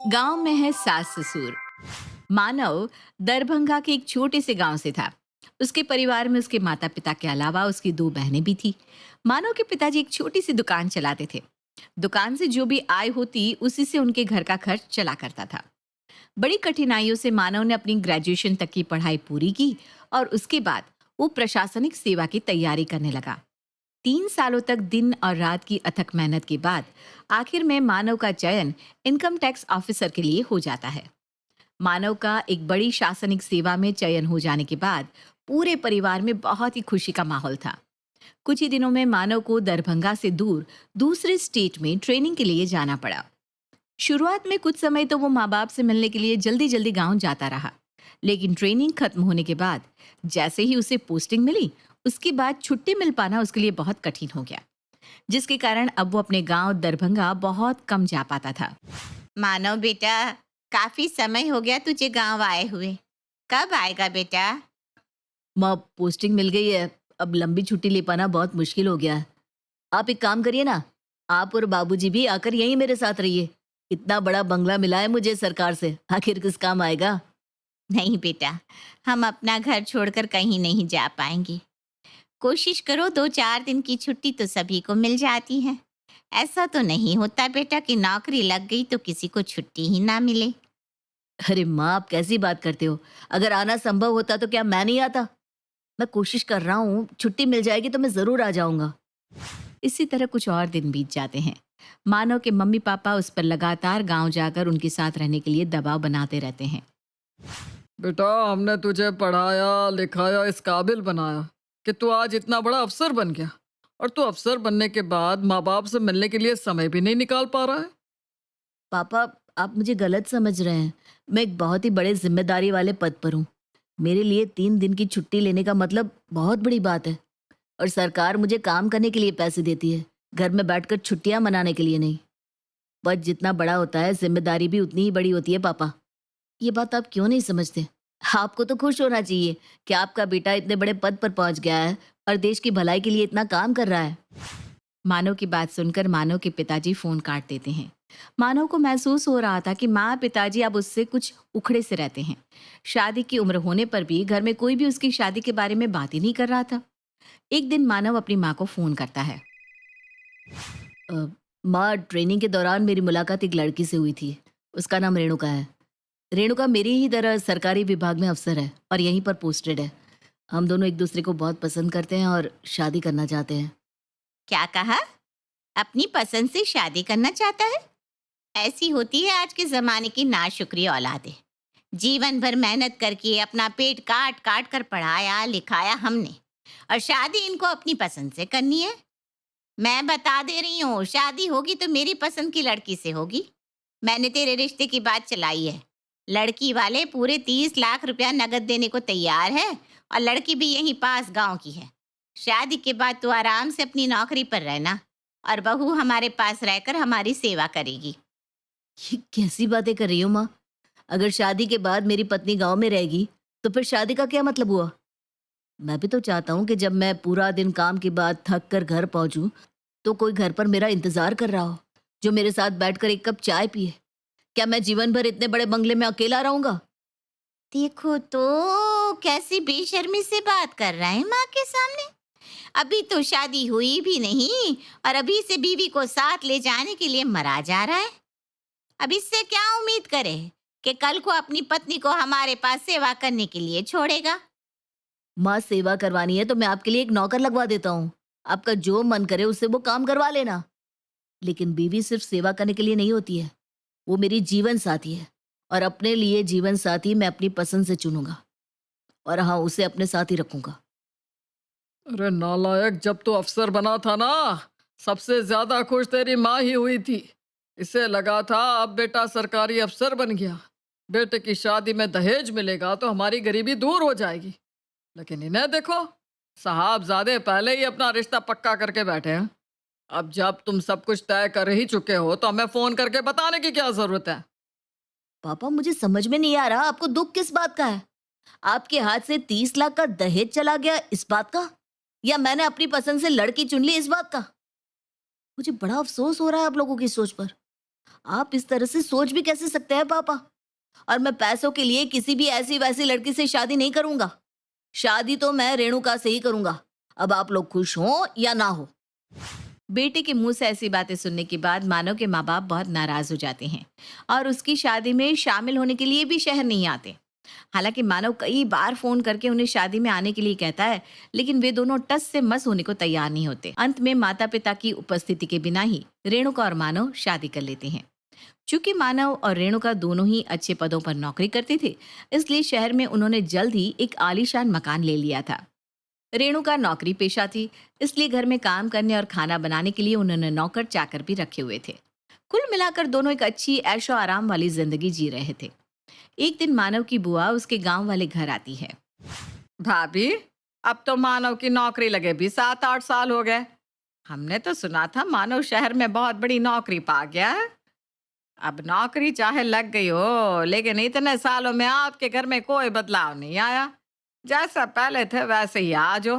गांव में है सास ससुर। मानव दरभंगा के एक छोटे से गांव से था। उसके परिवार में उसके माता पिता के अलावा उसकी दो बहनें भी थी। मानव के पिताजी एक छोटी सी दुकान चलाते थे। दुकान से जो भी आय होती उसी से उनके घर का खर्च चला करता था। बड़ी कठिनाइयों से मानव ने अपनी ग्रेजुएशन तक की पढ़ाई पूरी की और उसके बाद वो प्रशासनिक सेवा की तैयारी करने लगा। 3 सालों तक दिन और रात की अथक मेहनत के बाद आखिर में मानव का चयन इनकम टैक्स ऑफिसर के लिए हो जाता है। मानव का एक बड़ी शासनिक सेवा में चयन हो जाने के बाद पूरे परिवार में बहुत ही खुशी का माहौल था। कुछ ही दिनों में मानव को दरभंगा से दूर दूसरे स्टेट में ट्रेनिंग के लिए जाना पड़ा। शुरुआत में कुछ समय तो वो माँ बाप से मिलने के लिए जल्दी जल्दी गांव जाता रहा, लेकिन ट्रेनिंग खत्म होने के बाद जैसे ही उसे पोस्टिंग मिली, उसके बाद छुट्टी मिल पाना उसके लिए बहुत कठिन हो गया, जिसके कारण अब वो अपने गांव दरभंगा बहुत कम जा पाता था। मानव बेटा, काफी समय हो गया तुझे गांव आए हुए। कब आएगा बेटा? माँ, पोस्टिंग मिल गई है, अब लंबी छुट्टी ले पाना बहुत मुश्किल हो गया है। आप एक काम करिए ना, आप और बाबूजी भी आकर यहीं मेरे साथ रहिए। इतना बड़ा बंगला मिला है मुझे सरकार से, आखिर किस काम आएगा। नहीं बेटा, हम अपना घर छोड़कर कहीं नहीं जा पाएंगे। कोशिश करो, 2-4 दिन की छुट्टी तो सभी को मिल जाती है। ऐसा तो नहीं होता बेटा कि नौकरी लग गई तो किसी को छुट्टी ही ना मिले। अरे माँ, आप कैसी बात करते हो? अगर आना संभव होता तो क्या मैं नहीं आता? मैं कोशिश कर रहा हूँ, छुट्टी मिल जाएगी तो मैं जरूर आ जाऊंगा। इसी तरह कुछ और दिन बीत जाते हैं। मानव के मम्मी पापा उस पर लगातार गांव जाकर उनके साथ रहने के लिए दबाव बनाते रहते हैं। बेटा, हमने तुझे पढ़ाया लिखाया, इस काबिल बनाया कि तू आज इतना बड़ा अफसर बन गया। और तू अफसर बनने के बाद माँ बाप से मिलने के लिए समय भी नहीं निकाल पा रहा है। पापा, आप मुझे गलत समझ रहे हैं। मैं एक बहुत ही बड़े जिम्मेदारी वाले पद पर हूँ। मेरे लिए 3 दिन की छुट्टी लेने का मतलब बहुत बड़ी बात है। और सरकार मुझे काम करने के लिए पैसे देती है, घर में बैठकर छुट्टियां मनाने के लिए नहीं। पद जितना बड़ा होता है, जिम्मेदारी भी उतनी ही बड़ी होती है पापा। ये बात आप क्यों नहीं समझते? आपको तो खुश होना चाहिए कि आपका बेटा इतने बड़े पद पर पहुंच गया है और देश की भलाई के लिए इतना काम कर रहा है। मानव की बात सुनकर मानव के पिताजी फोन काट देते हैं। मानव को महसूस हो रहा था कि माँ पिताजी अब उससे कुछ उखड़े से रहते हैं। शादी की उम्र होने पर भी घर में कोई भी उसकी शादी के बारे में बात ही नहीं कर रहा था। एक दिन मानव अपनी माँ को फोन करता है। "अ, माँ, ट्रेनिंग के दौरान मेरी मुलाकात एक लड़की से हुई थी। उसका नाम रेणुका है। रेणुका मेरी ही तरह सरकारी विभाग में अफसर है और यहीं पर पोस्टेड है। हम दोनों एक दूसरे को बहुत पसंद करते हैं और शादी करना चाहते हैं। क्या कहा? अपनी पसंद से शादी करना चाहता है? ऐसी होती है आज के जमाने की नाशुक्री औलादें। जीवन भर मेहनत करके अपना पेट काट काट कर पढ़ाया लिखाया हमने, और शादी इनको अपनी पसंद से करनी है। मैं बता दे रही हूँ, शादी होगी तो मेरी पसंद की लड़की से होगी। मैंने तेरे रिश्ते की बात चलाई है। लड़की वाले पूरे 30 लाख रुपया नगद देने को तैयार है, और लड़की भी यहीं पास गांव की है। शादी के बाद तू आराम से अपनी नौकरी पर रहना, और बहू हमारे पास रहकर हमारी सेवा करेगी। ये कैसी बातें कर रही हो माँ? अगर शादी के बाद मेरी पत्नी गांव में रहेगी तो फिर शादी का क्या मतलब हुआ? मैं भी तो चाहता हूँ कि जब मैं पूरा दिन काम के बाद थक कर घर पहुंचूं तो कोई घर पर मेरा इंतजार कर रहा हो, जो मेरे साथ बैठकर एक कप चाय पिए। क्या मैं जीवन भर इतने बड़े बंगले में अकेला रहूंगा? देखो तो कैसी बेशर्मी से बात कर रहा है माँ के सामने। अभी तो शादी हुई भी नहीं, और अभी से बीवी को साथ ले जाने के लिए मरा जा रहा है। अब इससे क्या उम्मीद करे कि कल को अपनी पत्नी को हमारे पास सेवा करने के लिए छोड़ेगा? माँ, सेवा करवानी है तो मैं आपके लिए एक नौकर लगवा देता हूँ। आपका जो मन करे उससे वो काम करवा लेना। लेकिन बीवी सिर्फ सेवा करने के लिए नहीं होती है, वो मेरी जीवन साथी है। और अपने लिए जीवन साथी मैं अपनी पसंद से चुनूंगा, और हाँ, उसे अपने साथ ही रखूंगा। अरे नालायक, जब तू अफसर बना था ना, सबसे ज्यादा खुश तेरी माँ ही हुई थी। इसे लगा था अब बेटा सरकारी अफसर बन गया, बेटे की शादी में दहेज मिलेगा तो हमारी गरीबी दूर हो जाएगी। लेकिन इन्हें देखो, साहबजादे पहले ही अपना रिश्ता पक्का करके बैठे हैं। अब जब तुम सब कुछ तय कर ही चुके हो तो हमें फोन करके बताने की क्या जरूरत है? पापा, मुझे समझ में नहीं आ रहा, आपको दुख किस बात का है? आपके हाथ से 30 लाख का दहेज चला गया इस बात का, या मैंने अपनी पसंद से लड़की चुन ली इस बात का? मुझे बड़ा अफसोस हो रहा है आप लोगों की सोच पर। आप इस तरह से सोच भी कैसे सकते हैं पापा? और मैं पैसों के लिए किसी भी ऐसी वैसी लड़की से शादी नहीं करूंगा। शादी तो मैं रेणुका से ही करूंगा। अब आप लोग खुश हो या ना हो। बेटे के मुंह से ऐसी बातें सुनने के बाद मानव के माँ बाप बहुत नाराज हो जाते हैं और उसकी शादी में शामिल होने के लिए भी शहर नहीं आते। हालांकि मानव कई बार फोन करके उन्हें शादी में आने के लिए कहता है, लेकिन वे दोनों टस से मस होने को तैयार नहीं होते। अंत में माता पिता की उपस्थिति के बिना ही रेणुका और मानव शादी कर लेते हैं। चूंकि मानव और रेणुका दोनों ही अच्छे पदों पर नौकरी करते थे, इसलिए शहर में उन्होंने जल्द ही एक आलीशान मकान ले लिया था। रेणुका नौकरी पेशा थी, इसलिए घर में काम करने और खाना बनाने के लिए उन्होंने नौकर चाकर भी रखे हुए थे। कुल मिलाकर दोनों एक अच्छी ऐशो आराम वाली जिंदगी जी रहे थे। एक दिन मानव की बुआ उसके गांव वाले घर आती है। भाभी, अब तो मानव की नौकरी लगे भी 7-8 साल हो गए। हमने तो सुना था मानव शहर में बहुत बड़ी नौकरी पा गया है। अब नौकरी चाहे लग गई हो, लेकिन इतने सालों में आपके घर में कोई बदलाव नहीं आया। जैसा पहले थे वैसे ही आज हो।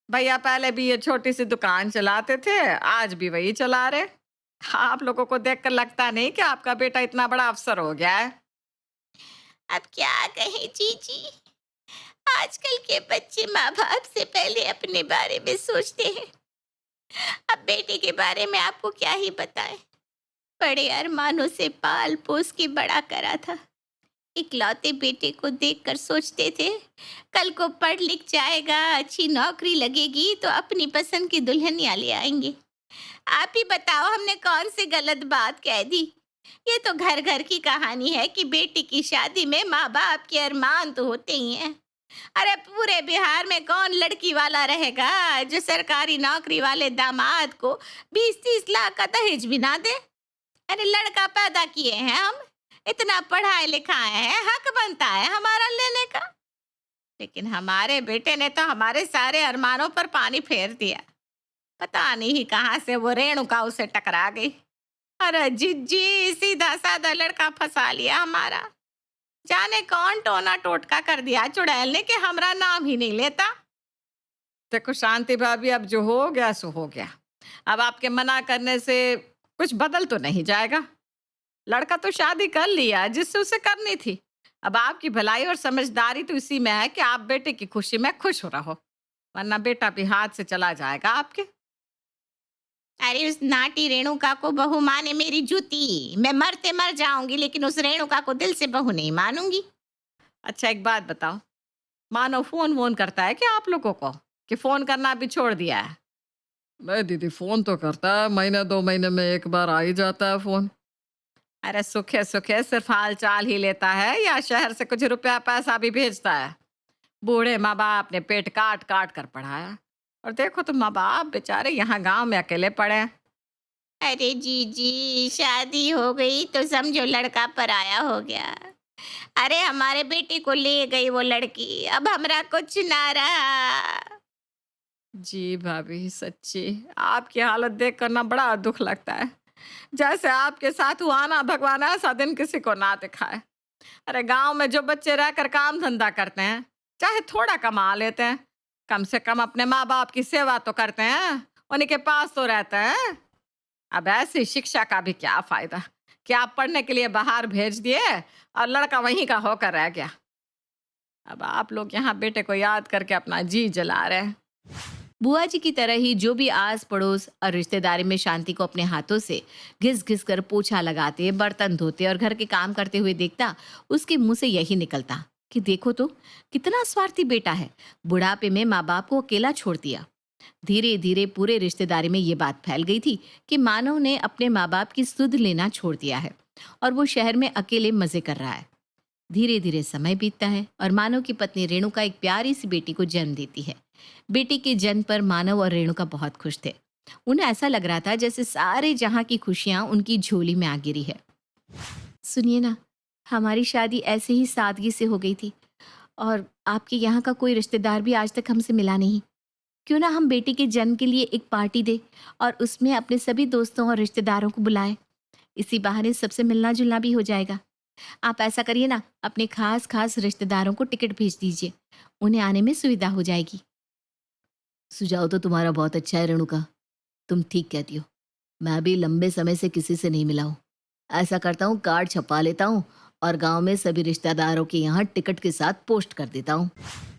भैया पहले भी ये छोटी सी दुकान चलाते थे, आज भी वही चला रहे। आप लोगों को देखकर लगता नहीं कि आपका बेटा इतना बड़ा अफसर हो गया है। अब क्या कहें जीजी, आजकल के बच्चे माँ बाप से पहले अपने बारे में सोचते हैं। अब बेटे के बारे में आपको क्या ही बताएं। बड़े अरमानों से पाल पोस के बड़ा करा था। इकलौते बेटे को देखकर सोचते थे कल को पढ़ लिख जाएगा, अच्छी नौकरी लगेगी तो अपनी पसंद की दुल्हनिया ले आएंगे। आप ही बताओ हमने कौन सी गलत बात कह दी। ये तो घर घर की कहानी है कि बेटी की शादी में माँ बाप के अरमान तो होते ही हैं। अरे पूरे बिहार में कौन लड़की वाला रहेगा जो सरकारी नौकरी वाले दामाद को 20-30 लाख का दहेज भी ना दे। अरे लड़का पैदा किए हैं हम, इतना पढ़ाए लिखाए हैं, हक बनता है हमारा लेने का। लेकिन हमारे बेटे ने तो हमारे सारे अरमानों पर पानी फेर दिया। पता नहीं कहाँ से वो रेणुका उसे टकरा गई। अरे जिज्जी, सीधा साधा लड़का फंसा लिया हमारा। जाने कौन टोना टोटका कर दिया चुड़ैल ने कि हमारा नाम ही नहीं लेता। देखो शांति भाभी, अब जो हो गया सो हो गया। अब आपके मना करने से कुछ बदल तो नहीं जाएगा। लड़का तो शादी कर लिया जिससे उसे करनी थी। अब आपकी भलाई और समझदारी तो इसी में है कि आप बेटे की खुशी में खुश हो रहो, वरना बेटा भी हाथ से चला जाएगा आपके। अरे उस नाटी रेणुका को बहू माने मेरी जूती। मैं मरते मर जाऊंगी लेकिन उस रेणुका को दिल से बहू नहीं मानूंगी। अच्छा एक बात बताओ, मानो फोन वोन करता है क्या आप लोगों को, कि फोन करना भी छोड़ दिया है? नहीं दीदी, फोन तो करता है, महीने 2 महीने में एक बार आ ही जाता है फोन। अरे सुखे सुखे सिर्फ हाल चाल ही लेता है या शहर से कुछ रुपया पैसा भी भेजता है? बूढ़े माँ बाप ने पेट काट काट कर पढ़ाया, और देखो तो माँ बाप बेचारे यहाँ गांव में अकेले पड़े हैं। अरे जीजी, शादी हो गई तो समझो लड़का पराया हो गया। अरे हमारे बेटे को ले गई वो लड़की, अब हमरा कुछ ना रहा। जी भाभी, सच्ची आपकी हालत देख कर ना बड़ा दुख लगता है। जैसे आपके साथ हुआ ना, भगवान ऐसा दिन किसी को ना दिखाए। अरे गांव में जो बच्चे रहकर काम धंधा करते हैं, चाहे थोड़ा कमा लेते हैं, कम से कम अपने माँ बाप की सेवा तो करते हैं, उन्हीं के पास तो रहते हैं। अब ऐसी शिक्षा का भी क्या फायदा कि आप पढ़ने के लिए बाहर भेज दिए और लड़का वहीं का होकर रह गया। अब आप लोग यहाँ बेटे को याद करके अपना जी जला रहे हैं। बुआ जी की तरह ही जो भी आस पड़ोस और रिश्तेदारी में शांति को अपने हाथों से घिस घिस कर पोछा लगाते, बर्तन धोते और घर के काम करते हुए देखता, उसके मुंह से यही निकलता कि देखो तो कितना स्वार्थी बेटा है, बुढ़ापे में माँ बाप को अकेला छोड़ दिया। धीरे धीरे पूरे रिश्तेदारी में ये बात फैल गई थी कि मानव ने अपने माँ बाप की सुध लेना छोड़ दिया है और वो शहर में अकेले मजे कर रहा है। धीरे धीरे समय बीतता है और मानव की पत्नी रेणुका एक प्यारी सी बेटी को जन्म देती है। बेटी के जन्म पर मानव और रेणुका बहुत खुश थे। उन्हें ऐसा लग रहा था जैसे सारे जहां की खुशियां उनकी झोली में आ गिरी है। सुनिए ना, हमारी शादी ऐसे ही सादगी से हो गई थी और आपके यहाँ का कोई रिश्तेदार भी आज तक हमसे मिला नहीं। क्यों ना हम बेटी के जन्म के लिए एक पार्टी दे और उसमें अपने सभी दोस्तों और रिश्तेदारों को बुलाएं। इसी बहाने सबसे मिलना जुलना भी हो जाएगा। आप ऐसा करिए ना, अपने खास खास रिश्तेदारों को टिकट भेज दीजिए, उन्हें आने में सुविधा हो जाएगी। सुझाव तो तुम्हारा बहुत अच्छा है रेणुका, तुम ठीक कहती हो। मैं भी लंबे समय से किसी से नहीं मिला हूँ। ऐसा करता हूँ, कार्ड छपवा लेता हूँ और गांव में सभी रिश्तेदारों के यहाँ टिकट के साथ पोस्ट कर देता हूँ।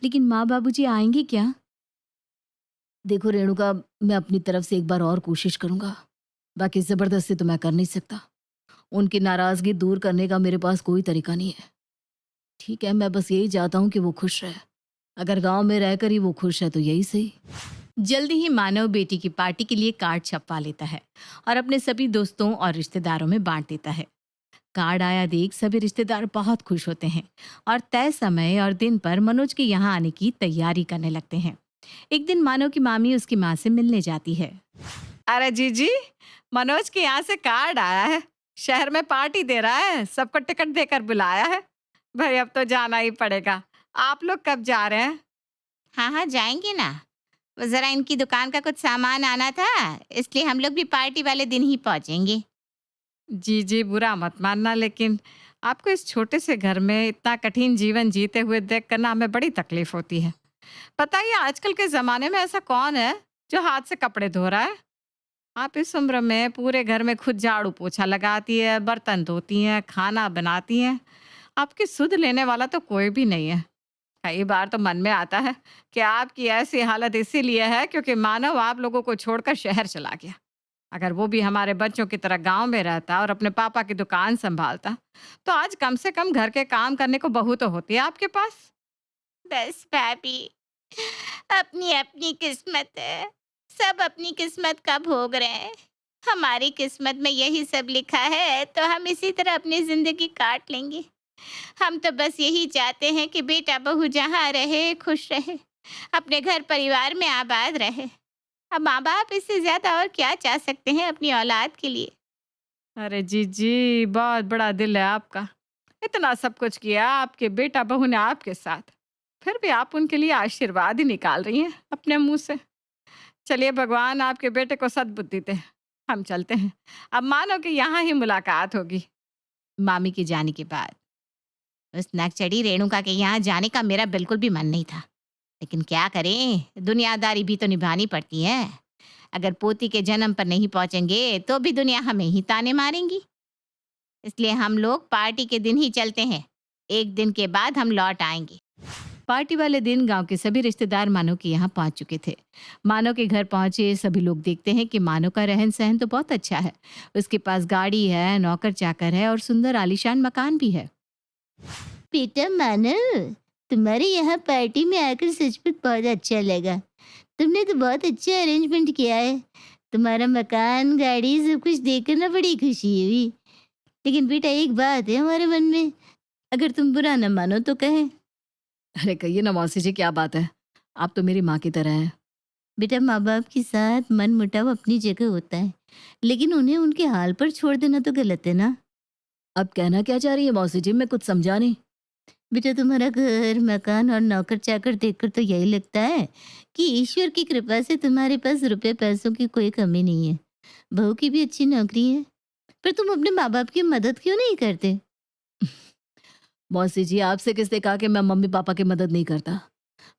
लेकिन माँ बाबूजी आएंगे क्या? देखो रेणुका, मैं अपनी तरफ से एक बार और कोशिश करूंगा, बाकी जबरदस्ती तो मैं कर नहीं सकता। उनकी नाराजगी दूर करने का मेरे पास कोई तरीका नहीं है। ठीक है, मैं बस यही चाहता हूँ कि वो खुश रहे। अगर गांव में रहकर ही वो खुश है तो यही सही। जल्दी ही मानव बेटी की पार्टी के लिए कार्ड छपवा लेता है और अपने सभी दोस्तों और रिश्तेदारों में बांट देता है। कार्ड आया देख सभी रिश्तेदार बहुत खुश होते हैं और तय समय और दिन पर मनोज के यहाँ आने की तैयारी करने लगते हैं। एक दिन मानव की मामी उसकी माँ से मिलने जाती है। अरे जीजी, मनोज के यहाँ से कार्ड आया है, शहर में पार्टी दे रहा है, सबको टिकट देकर बुलाया है। भाई अब तो जाना ही पड़ेगा। आप लोग कब जा रहे हैं? हाँ हाँ, जाएंगे ना। वो जरा इनकी दुकान का कुछ सामान आना था, इसलिए हम लोग भी पार्टी वाले दिन ही पहुंचेंगे। जी जी, बुरा मत मानना, लेकिन आपको इस छोटे से घर में इतना कठिन जीवन जीते हुए देख कर ना हमें बड़ी तकलीफ होती है। पता ही है, आजकल के ज़माने में ऐसा कौन है जो हाथ से कपड़े धो रहा है? आप इस उम्र में पूरे घर में खुद झाड़ू पोछा लगाती है, बर्तन धोती हैं, खाना बनाती हैं। आपकी सुध लेने वाला तो कोई भी नहीं है। कई बार तो मन में आता है कि आपकी ऐसी हालत इसीलिए है क्योंकि मानव आप लोगों को छोड़कर शहर चला गया। अगर वो भी हमारे बच्चों की तरह गांव में रहता और अपने पापा की दुकान संभालता, तो आज कम से कम घर के काम करने को बहू तो होती है आपके पास। बस भाभी, अपनी अपनी किस्मत है, सब अपनी किस्मत का भोग रहे हैं। हमारी किस्मत में यही सब लिखा है तो हम इसी तरह अपनी जिंदगी काट लेंगे। हम तो बस यही चाहते हैं कि बेटा बहू जहाँ रहे खुश रहे, अपने घर परिवार में आबाद रहे। अब माँ बाप इससे ज्यादा और क्या चाह सकते हैं अपनी औलाद के लिए। अरे जी जी, बहुत बड़ा दिल है आपका। इतना सब कुछ किया आपके बेटा बहू ने आपके साथ, फिर भी आप उनके लिए आशीर्वाद ही निकाल रही हैं अपने मुंह से। चलिए, भगवान आपके बेटे को सद्बुद्धि दे। हम चलते हैं, अब मानो कि यहाँ ही मुलाकात होगी। मामी के जाने के बाद उस नकचड़ी रेणुका के यहाँ जाने का मेरा बिल्कुल भी मन नहीं था, लेकिन क्या करें, दुनियादारी भी तो निभानी पड़ती है। अगर पोती के जन्म पर नहीं पहुंचेंगे तो भी दुनिया हमें ही ताने मारेंगी। इसलिए हम लोग पार्टी के दिन ही चलते हैं, एक दिन के बाद हम लौट आएंगे। पार्टी वाले दिन गांव के सभी रिश्तेदार मानव के यहाँ पहुंच चुके थे। मानव के घर पहुंचे सभी लोग देखते हैं कि मानव का रहन सहन तो बहुत अच्छा है। उसके पास गाड़ी है, नौकर चाकर है और सुंदर आलीशान मकान भी है। बेटा मानव, तुम्हारे यहाँ पार्टी में आकर सचमुच बहुत अच्छा लगा। तुमने तो बहुत अच्छा अरेंजमेंट किया है। तुम्हारा मकान, गाड़ी सब कुछ देखकर ना बड़ी खुशी हुई। लेकिन बेटा एक बात है हमारे मन में, अगर तुम बुरा न मानो तो कहें। अरे कहिए ना मौसी जी, क्या बात है? आप तो मेरी माँ की तरह हैं। बेटा माँ बाप के साथ मन मुटाव अपनी जगह होता है, लेकिन उन्हें उनके हाल पर छोड़ देना तो गलत है ना। अब कहना क्या चाह रही है मौसी जी? मैं कुछ समझा नहीं। बेटा तुम्हारा घर, मकान और नौकर चाकर देखकर तो यही लगता है कि ईश्वर की कृपा से तुम्हारे पास रुपए पैसों की कोई कमी नहीं है। बहू की भी अच्छी नौकरी है, पर तुम अपने माँ बाप की मदद क्यों नहीं करते? मौसी जी, आपसे किसने कहा कि मैं मम्मी पापा की मदद नहीं करता?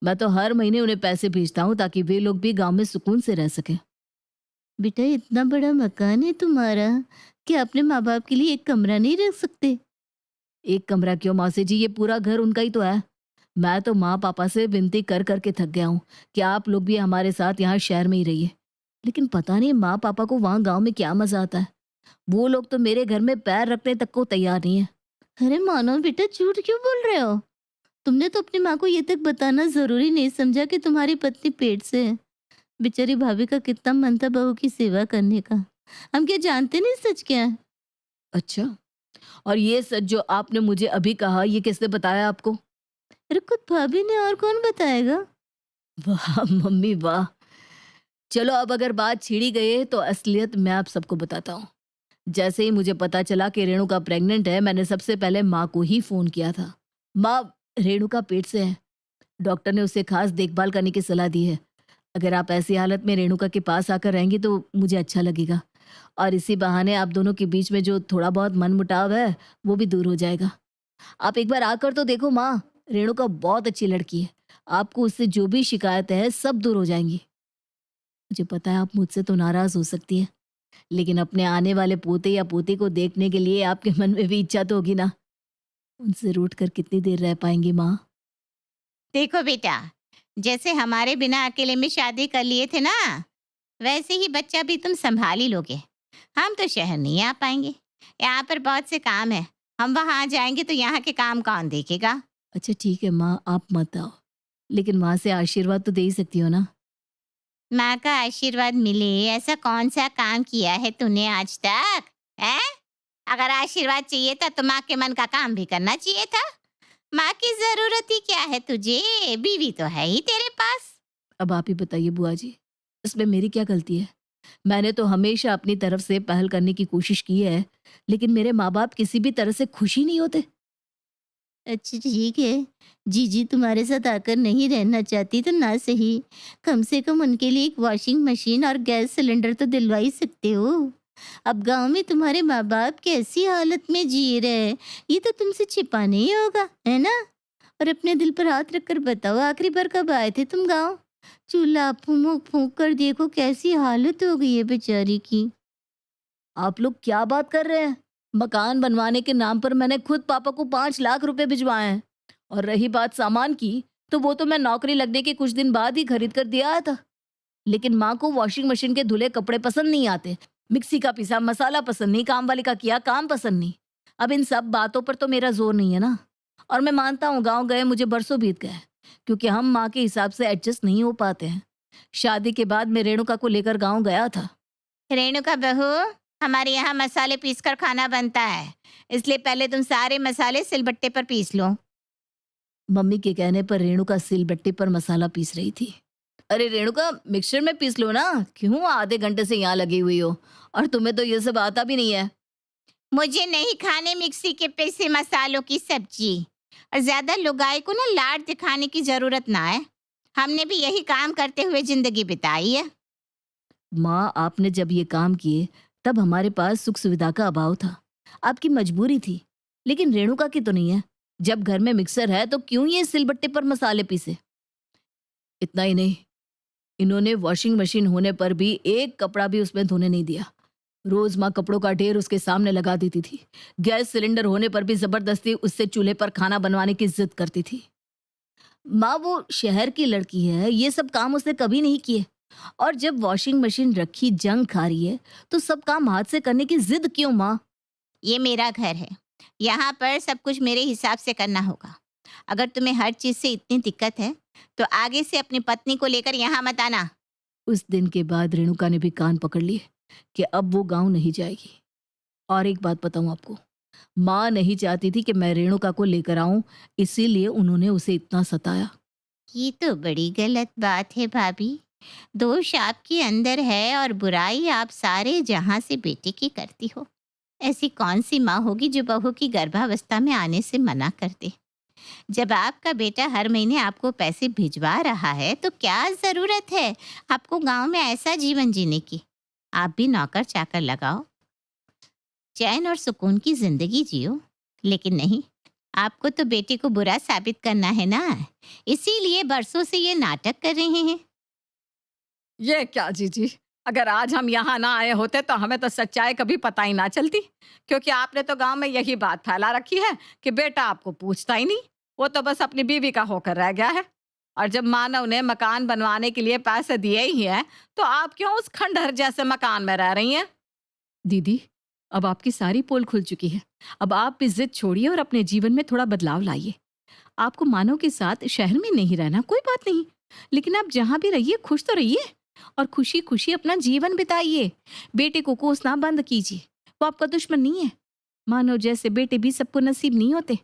मैं तो हर महीने उन्हें पैसे भेजता हूँ ताकि वे लोग भी गांव में सुकून से रह सके। बेटा इतना बड़ा मकान है तुम्हारा, क्या अपने माँ बाप के लिए एक कमरा नहीं रख सकते? एक कमरा क्यों मौसी जी, ये पूरा घर उनका ही तो है। मैं तो माँ पापा से विनती कर करके थक गया हूँ कि आप लोग भी हमारे साथ यहाँ शहर में ही रहिए, लेकिन पता नहीं माँ पापा को वहाँ गांव में क्या मजा आता है। वो लोग तो मेरे घर में पैर रखने तक को तैयार नहीं है। अरे मानो बेटा, झूठ क्यों बोल रहे हो? तुमने तो अपनी माँ को ये तक बताना जरूरी नहीं समझा कि तुम्हारी पत्नी पेट से है। बेचारी भाभी का कितना मन था बहू की सेवा करने का। हम क्या जानते नहीं सच क्या है? अच्छा, और ये सच जो आपने मुझे अभी कहा, ये किसने बताया आपको? अरे खुद भाभी ने, और कौन बताएगा? वाह मम्मी वाह। चलो, अब अगर बात छिड़ी गई है तो असलियत मैं आप सबको बताता हूँ। जैसे ही मुझे पता चला कि रेणुका प्रेग्नेंट है, मैंने सबसे पहले माँ को ही फोन किया था। माँ, रेणुका पेट से है। डॉक्टर ने उसे खास देखभाल करने की सलाह दी है। अगर आप ऐसी हालत में रेणुका के पास आकर रहेंगी तो मुझे अच्छा लगेगा, और इसी बहाने आप दोनों के बीच में जो थोड़ा बहुत मनमुटाव है वो भी दूर हो जाएगा। आप एक बार आकर तो देखो माँ, रेणुका बहुत अच्छी लड़की है। आपको उससे जो भी शिकायत है सब दूर हो जाएंगी। मुझे पता है आप मुझसे तो नाराज हो सकती है, लेकिन अपने आने वाले पोते या पोती को देखने के लिए आपके मन में भी इच्छा तो होगी ना। उनसे रूठ कर कितनी देर रह पाएंगी माँ? देखो बेटा, जैसे हमारे बिना अकेले में शादी कर लिए थे ना, वैसे ही बच्चा भी तुम संभाल ही लोगे। हम तो शहर नहीं आ पाएंगे, यहाँ पर बहुत से काम है। हम वहाँ जाएंगे तो यहाँ के काम कौन देखेगा? अच्छा ठीक है माँ, आप मत आओ, लेकिन माँ से आशीर्वाद तो दे ही सकती हो ना। माँ का आशीर्वाद मिले ऐसा कौन सा काम किया है तूने आज तक? है? अगर आशीर्वाद चाहिए था तो माँ के मन का काम भी करना चाहिए था। माँ की जरूरत ही क्या है तुझे? बीवी तो है ही तेरे पास। अब आप ही बताइए बुआ जी, इसमें मेरी क्या गलती है? मैंने तो हमेशा अपनी तरफ से पहल करने की कोशिश की है, लेकिन मेरे माँ बाप किसी भी तरह से खुश ही नहीं होते। अच्छा ठीक है, जीजी तुम्हारे साथ आकर नहीं रहना चाहती तो ना सही, कम से कम उनके लिए एक वॉशिंग मशीन और गैस सिलेंडर तो दिलवा ही सकते हो। अब गांव में तुम्हारे माँ बाप कैसी हालत में जी रहे हैं, ये तो तुमसे छिपाना ही होगा, है ना? और अपने दिल पर हाथ रखकर बताओ, आखिरी बार कब आए थे तुम गांव? चूल्हा फूंक फूंक कर देखो कैसी हालत हो गई है बेचारी की। आप लोग क्या बात कर रहे हैं? मकान बनवाने के नाम पर मैंने खुद पापा को 5 लाख रुपए भिजवाए हैं। और रही बात सामान की, तो वो तो मैं नौकरी लगने के कुछ दिन बाद ही खरीद कर दिया आया था। लेकिन माँ को वॉशिंग मशीन के धुले कपड़े पसंद नहीं आते, मिक्सी का पिसा मसाला पसंद नहीं, काम वाली का किया काम पसंद नहीं। अब इन सब बातों पर तो मेरा जोर नहीं है ना। और मैं मानता हूँ गांव गए मुझे बरसों बीत गए, क्योंकि हम माँ के हिसाब से एडजस्ट नहीं हो पाते हैं। शादी के बाद मैं रेणुका को लेकर गांव गया था। रेणुका बहू, हमारे यहाँ मसाले पीसकर खाना बनता है, इसलिए पहले तुम सारे मसाले सिलबट्टे पर पीस लो। मम्मी के कहने पर रेणुका सिलबट्टे पर मसाला पीस रही थी। अरे रेणुका, मिक्सर में पीस लो ना, क्यों आधे घंटे से यहाँ लगी हुई हो? और तुम्हें तो ये सब आता भी नहीं है। मुझे नहीं खाने मिक्सी के पीसे मसालों की सब्जी। और ज्यादा लुगाई को ना लाड दिखाने की जरूरत ना है, हमने भी यही काम करते हुए जिंदगी बिताई है। माँ, आपने जब ये काम किए तब हमारे पास सुख सुविधा का अभाव था, आपकी मजबूरी थी, लेकिन रेणुका की तो नहीं है। जब घर में मिक्सर है तो क्यों ये सिलबट्टे पर मसाले पीसे? इतना ही नहीं, इन्होंने वॉशिंग मशीन होने पर भी एक कपड़ा भी उसमें धोने नहीं दिया। रोज माँ कपड़ों का ढेर उसके सामने लगा देती थी। गैस सिलेंडर होने पर भी जबरदस्ती उससे चूल्हे पर खाना बनवाने की जिद करती थी। माँ, वो शहर की लड़की है, ये सब काम उसने कभी नहीं किए। और जब वॉशिंग मशीन रखी जंग खा रही है तो सब काम हाथ से करने की जिद क्यों माँ? ये मेरा घर है, यहाँ पर सब कुछ मेरे हिसाब से करना होगा। अगर तुम्हें हर चीज से इतनी दिक्कत है तो आगे से अपनी पत्नी को लेकर यहाँ मत आना। उस दिन के बाद रेणुका ने भी कान पकड़ लिए कि अब वो गांव नहीं जाएगी। और एक बात बताऊं आपको, माँ नहीं चाहती थी कि मैं रेणुका को लेकर आऊं, इसीलिए उन्होंने उसे इतना सताया। ये तो बड़ी गलत बात है भाभी। दोष आपके अंदर है और बुराई आप सारे जहां से बेटे की करती हो। ऐसी कौन सी माँ होगी जो बहू की गर्भावस्था में आने से मना कर दे? जब आपका बेटा हर महीने आपको पैसे भिजवा रहा है तो क्या जरूरत है आपको गांव में ऐसा जीवन जीने की? आप भी नौकर चाकर लगाओ, चैन और सुकून की जिंदगी जियो। लेकिन नहीं, आपको तो बेटे को बुरा साबित करना है ना, इसीलिए बरसों से ये नाटक कर रहे हैं। ये क्या जीजी, अगर आज हम यहाँ ना आए होते तो हमें तो सच्चाई कभी पता ही ना चलती, क्योंकि आपने तो गांव में यही बात फैला रखी है कि बेटा आपको पूछता ही नहीं, वो तो बस अपनी बीवी का होकर रह गया है। और जब मानव ने मकान बनवाने के लिए पैसे दिए ही हैं, तो आप क्यों उस खंडहर जैसे मकान में रह रही हैं? दीदी, अब आपकी सारी पोल खुल चुकी है। अब आप भी जिद छोड़िए और अपने जीवन में थोड़ा बदलाव लाइए। आपको मानव के साथ शहर में नहीं रहना, कोई बात नहीं, लेकिन आप जहाँ भी रहिए खुश तो रहिए और खुशी खुशी अपना जीवन बिताइए। बेटे को कोसना बंद कीजिए, वो आपका दुश्मन नहीं है। मानव जैसे बेटे भी सबको नसीब नहीं होते।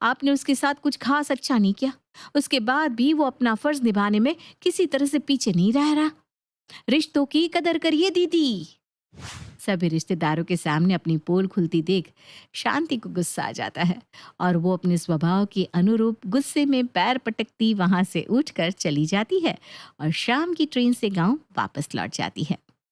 आपने उसके साथ कुछ खास अच्छा नहीं किया, उसके बाद भी वो अपना फर्ज निभाने में किसी तरह से पीछे नहीं रह रहा। रिश्तों की कदर करिए दीदी। सभी रिश्तेदारों के सामने अपनी पोल खुलती देख शांति को गुस्सा आ जाता है और वो अपने स्वभाव के अनुरूप गुस्से में पैर पटकती वहां से उठकर चली जाती है और शाम की ट्रेन से गांव वापस लौट जाती है।